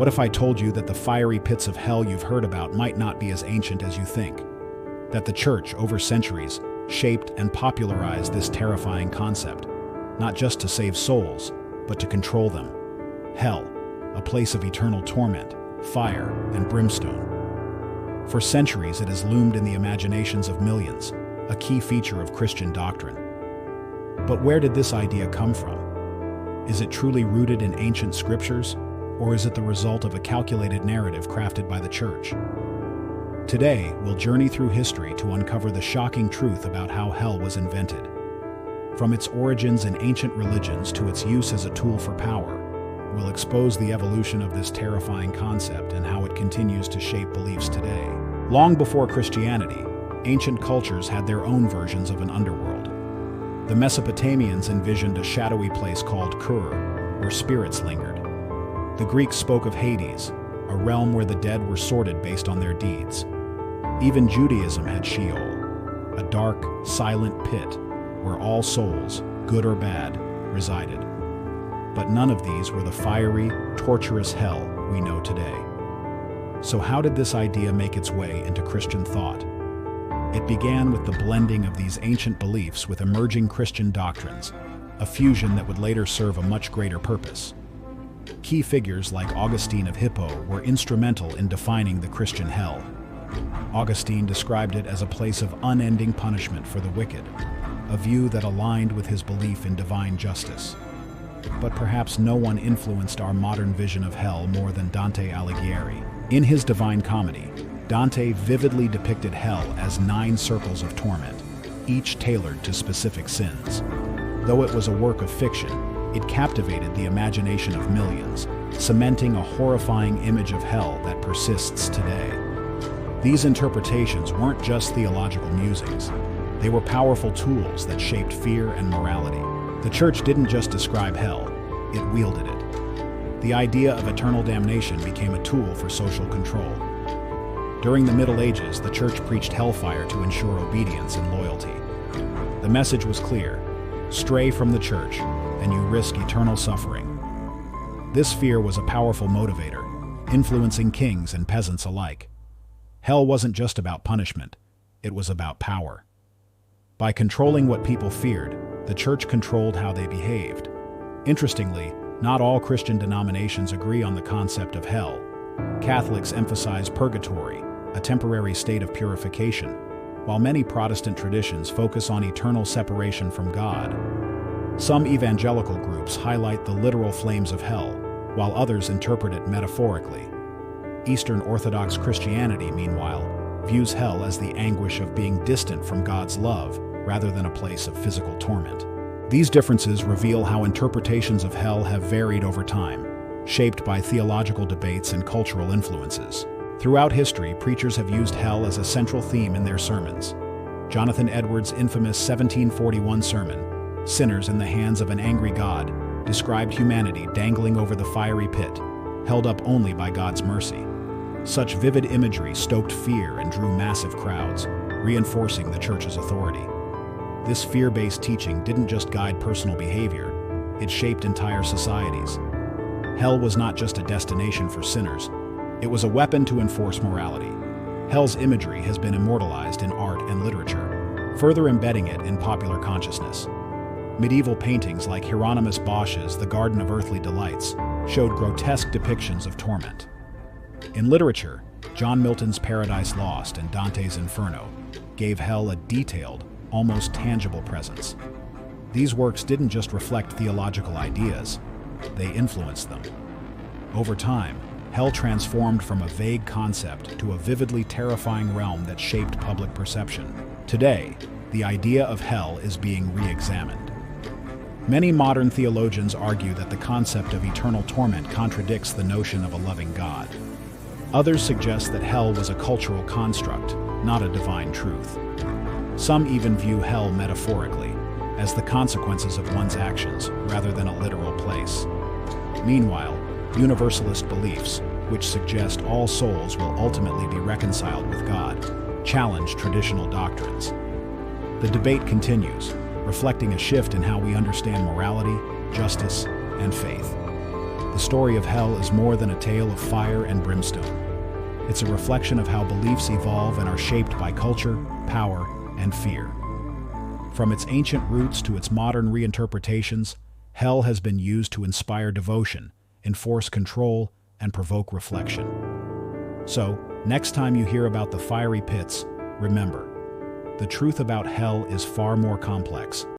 What if I told you that the fiery pits of hell you've heard about might not be as ancient as you think? That the church, over centuries, shaped and popularized this terrifying concept, not just to save souls, but to control them. Hell, a place of eternal torment, fire, and brimstone. For centuries it has loomed in the imaginations of millions, a key feature of Christian doctrine. But where did this idea come from? Is it truly rooted in ancient scriptures, or is it the result of a calculated narrative crafted by the church? Today, we'll journey through history to uncover the shocking truth about how hell was invented. From its origins in ancient religions to its use as a tool for power, we'll expose the evolution of this terrifying concept and how it continues to shape beliefs today. Long before Christianity, ancient cultures had their own versions of an underworld. The Mesopotamians envisioned a shadowy place called Kur, where spirits lingered. The Greeks spoke of Hades, a realm where the dead were sorted based on their deeds. Even Judaism had Sheol, a dark, silent pit where all souls, good or bad, resided. But none of these were the fiery, torturous hell we know today. So how did this idea make its way into Christian thought? It began with the blending of these ancient beliefs with emerging Christian doctrines, a fusion that would later serve a much greater purpose. Key figures like Augustine of Hippo were instrumental in defining the Christian hell. Augustine described it as a place of unending punishment for the wicked, a view that aligned with his belief in divine justice. But perhaps no one influenced our modern vision of hell more than Dante Alighieri. In his Divine Comedy, Dante vividly depicted hell as 9 circles of torment, each tailored to specific sins. Though it was a work of fiction, it captivated the imagination of millions, cementing a horrifying image of hell that persists today. These interpretations weren't just theological musings. They were powerful tools that shaped fear and morality. The church didn't just describe hell, it wielded it. The idea of eternal damnation became a tool for social control. During the Middle Ages, the church preached hellfire to ensure obedience and loyalty. The message was clear: stray from the church, and you risk eternal suffering. This fear was a powerful motivator, influencing kings and peasants alike. Hell wasn't just about punishment, it was about power. By controlling what people feared, the church controlled how they behaved. Interestingly, not all Christian denominations agree on the concept of hell. Catholics emphasize purgatory, a temporary state of purification, while many Protestant traditions focus on eternal separation from God. Some evangelical groups highlight the literal flames of hell, while others interpret it metaphorically. Eastern Orthodox Christianity, meanwhile, views hell as the anguish of being distant from God's love, rather than a place of physical torment. These differences reveal how interpretations of hell have varied over time, shaped by theological debates and cultural influences. Throughout history, preachers have used hell as a central theme in their sermons. Jonathan Edwards' infamous 1741 sermon, Sinners in the Hands of an Angry God, described humanity dangling over the fiery pit, held up only by God's mercy. Such vivid imagery stoked fear and drew massive crowds, reinforcing the church's authority. This fear-based teaching didn't just guide personal behavior, it shaped entire societies. Hell was not just a destination for sinners, it was a weapon to enforce morality. Hell's imagery has been immortalized in art and literature, further embedding it in popular consciousness. Medieval paintings like Hieronymus Bosch's The Garden of Earthly Delights showed grotesque depictions of torment. In literature, John Milton's Paradise Lost and Dante's Inferno gave hell a detailed, almost tangible presence. These works didn't just reflect theological ideas, they influenced them. Over time, hell transformed from a vague concept to a vividly terrifying realm that shaped public perception. Today, the idea of hell is being re-examined. Many modern theologians argue that the concept of eternal torment contradicts the notion of a loving God. Others suggest that hell was a cultural construct, not a divine truth. Some even view hell metaphorically, as the consequences of one's actions, rather than a literal place. Meanwhile, universalist beliefs, which suggest all souls will ultimately be reconciled with God, challenge traditional doctrines. The debate continues, reflecting a shift in how we understand morality, justice, and faith. The story of hell is more than a tale of fire and brimstone. It's a reflection of how beliefs evolve and are shaped by culture, power, and fear. From its ancient roots to its modern reinterpretations, hell has been used to inspire devotion, enforce control, and provoke reflection. So, next time you hear about the fiery pits, remember, the truth about hell is far more complex